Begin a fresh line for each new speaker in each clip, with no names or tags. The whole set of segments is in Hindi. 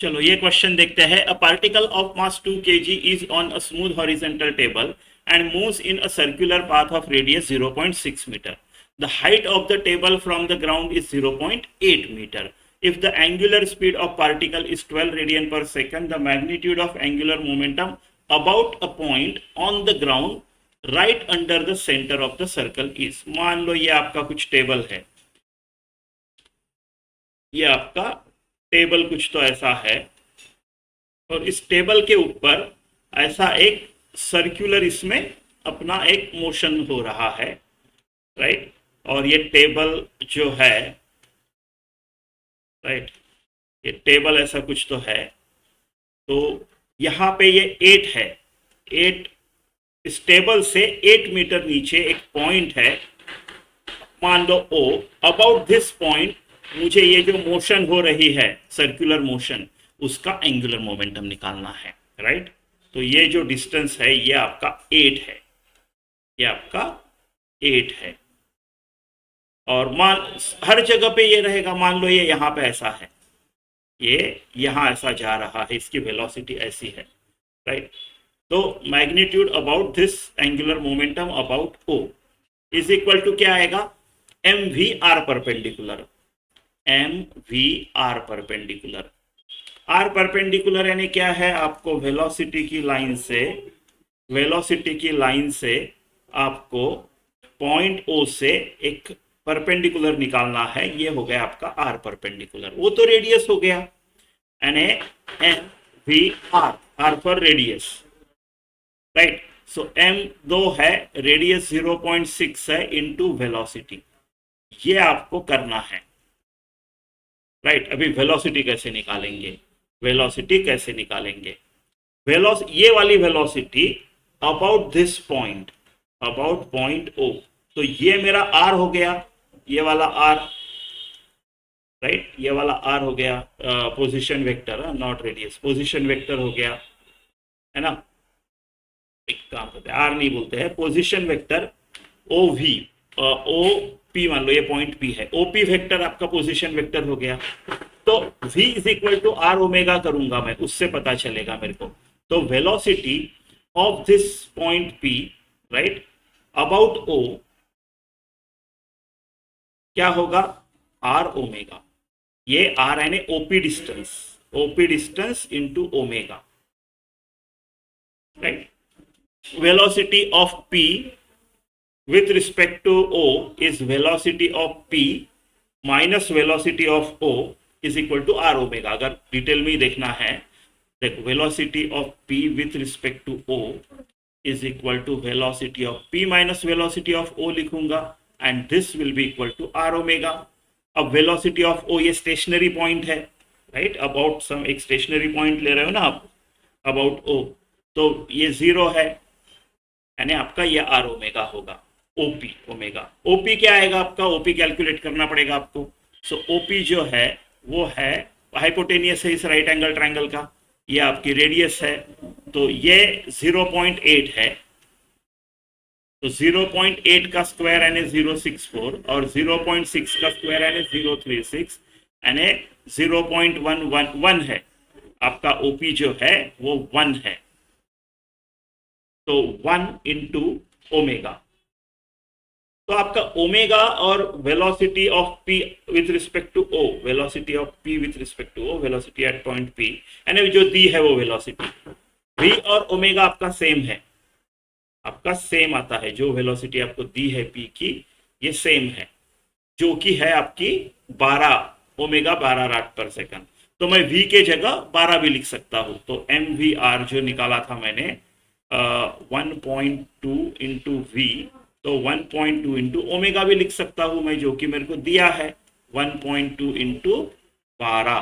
चलो ये क्वेश्चन देखते हैं। A particle of mass 2 kg is on a smooth horizontal table and moves in a circular path of radius 0.6 metre. The height of the table from the ground is 0.8 metre. If the angular speed of particle is 12 radian per second, the magnitude of angular momentum about a point on the ground right under the center of the circle is. मान लो ये आपका कुछ टेबल है, ये आपका टेबल कुछ तो ऐसा है, और इस टेबल के ऊपर ऐसा एक सर्कुलर इसमें अपना एक मोशन हो रहा है, राइट. और ये टेबल जो है, राइट, ये टेबल ऐसा कुछ तो है. तो यहाँ पे ये 8 है. 8, इस टेबल से 8 मीटर नीचे एक पॉइंट है, मान लो O. अबाउट दिस पॉइंट मुझे ये जो मोशन हो रही है, सर्कुलर मोशन, उसका एंगुलर मोमेंटम निकालना है, राइट. तो ये जो डिस्टेंस है ये आपका 8 है, ये आपका 8 है. और मान हर जगह पे ये रहेगा. मान लो ये यहाँ पे ऐसा है, ये यहाँ ऐसा जा रहा है, इसकी वेलोसिटी ऐसी है, राइट. तो magnitude about this angular momentum about O is equal to क्या आएगा, M V R perpendicular. M V R perpendicular. R perpendicular यानी क्या है, आपको वेलोसिटी की लाइन से, वेलोसिटी की लाइन से आपको पॉइंट O से एक परपेंडिकुलर निकालना है. ये हो गया आपका आर परपेंडिकुलर. वो तो रेडियस हो गया, यानी M V R, R for radius, right. So M 2 है, रेडियस 0.6 है, इनटू वेलोसिटी. ये आपको करना है, राइट. अभी वेलोसिटी कैसे निकालेंगे, वेलोसिटी कैसे निकालेंगे. ये वाली velocity about this point, about point O. तो ये मेरा R हो गया, ये वाला R, राइट. ये वाला R हो गया position vector, not radius, position vector हो गया, है ना. एक काम करते हैं, R नहीं बोलते हैं, पोजीशन वेक्टर OV, OP मान लो ये पॉइंट P है, OP वेक्टर आपका पोजीशन वेक्टर हो गया. तो V is equal to R omega करूंगा मैं, उससे पता चलेगा मेरे को. तो velocity of this point P, right, about O क्या होगा, R ओमेगा. ये R यानी OP distance, OP distance into omega, right. Velocity of P with respect to O is velocity of P minus velocity of O is equal to R omega. अगर डिटेल में ही देखना है, देखो, velocity of P with respect to O is equal to velocity of P minus velocity of O लिखूंगा, and this will be equal to R omega. अब वेलोसिटी ऑफ O ये स्टेशनरी पॉइंट है, राइट. अबाउट सम एक स्टेशनरी पॉइंट ले रहे हो ना आप, अबाउट O, तो ये 0 है, यानी आपका ये R ओमेगा होगा. OP ओमेगा, OP क्या आएगा आपका, OP कैलकुलेट करना पड़ेगा आपको. सो OP जो है वो है हाइपोटेनियस है इस राइट एंगल ट्रायंगल का, ये आपकी रेडियस है. तो ये 0.8 है, तो 0.8 का स्क्वायर यानी 064, और 0.6 का स्क्वायर यानी 036, यानी 0.111 है. आपका OP जो है वो 1 है. तो 1 इंटू ओमेगा. तो आपका ओमेगा और velocity of P with respect to O, velocity of P with respect to O, velocity at point P, यानी जो दी है वो वेलोसिटी V और ओमेगा आपका सेम है, आपका सेम आता है. जो वेलोसिटी आपको दी है P की, ये सेम है, जो कि है आपकी 12 ओमेगा 12 राट पर सेकंड. तो मैं V के जगह 12 भी लिख सकता हूं. तो MVR जो निकाला था मैंने 1.2 इंटू V, तो 1.2 इंटू ओमेगा भी लिख सकता हूं मैं, जो कि मेरे को दिया है 1.2 इंटू 12,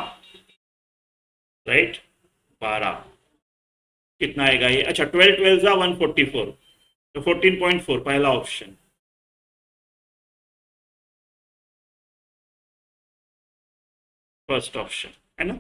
राइट. 12 कितना आएगा ये, अच्छा 12 12 जा 144, तो 14.4 पहला ऑप्शन. फर्स्ट ऑप्शन है ना.